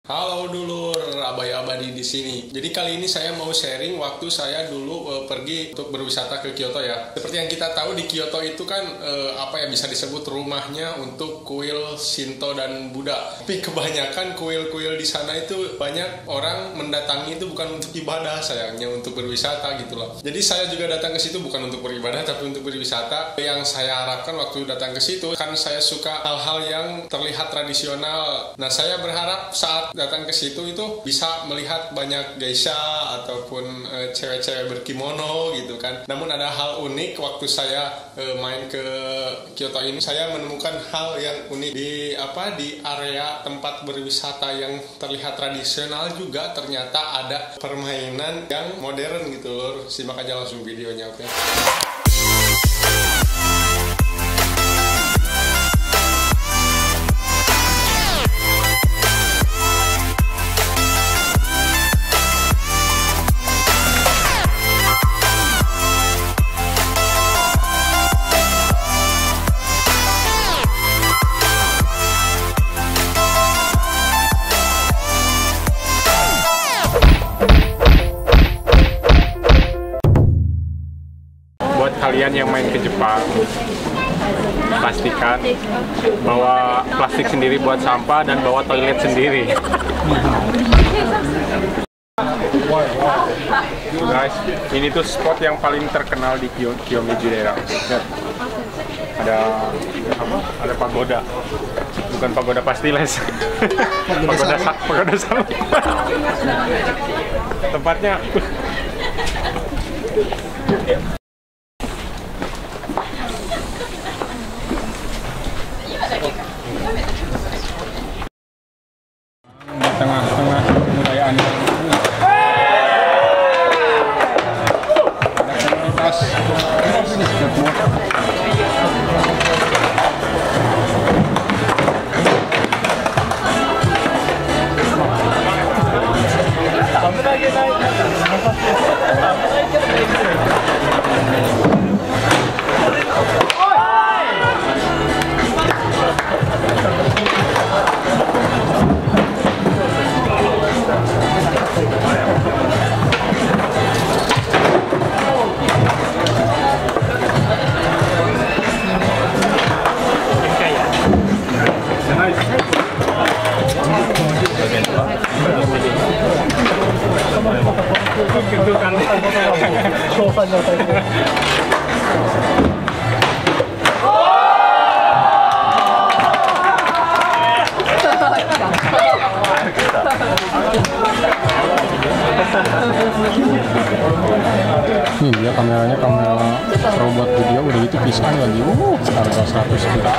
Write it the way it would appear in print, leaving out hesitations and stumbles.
Halo dulur, Abai Abadi di sini. Jadi kali ini saya mau sharing waktu saya dulu pergi untuk berwisata ke Kyoto ya. Seperti yang kita tahu di Kyoto itu kan bisa disebut rumahnya untuk kuil Shinto dan Buddha. Tapi kebanyakan kuil-kuil di sana itu banyak orang mendatangi itu bukan untuk ibadah, sayangnya untuk berwisata gitu loh. Jadi saya juga datang ke situ bukan untuk beribadah tapi untuk berwisata. Yang saya harapkan waktu datang ke situ kan saya suka hal-hal yang terlihat tradisional. Nah, saya berharap saat datang ke situ itu bisa melihat banyak geisha ataupun cewek-cewek berkimono gitu kan. Namun ada hal unik waktu saya main ke Kyoto ini, saya menemukan hal yang unik di area tempat berwisata yang terlihat tradisional juga ternyata ada permainan yang modern gitu loh. Simak aja langsung videonya, oke? Buat kalian yang main ke Jepang, pastikan bawa plastik sendiri buat sampah dan bawa toilet sendiri. Guys, ini tuh spot yang paling terkenal di Kiyomizu daerah. Ada apa? Ada pagoda. Bukan pagoda pastiles. Pagoda salib. Tempatnya di tengah-tengah kebudayaan komunitas skateboard. Gitu kan. Nih dia kameranya kamera pro buat video, udah gitu pisan lagi. Harga 100 juta.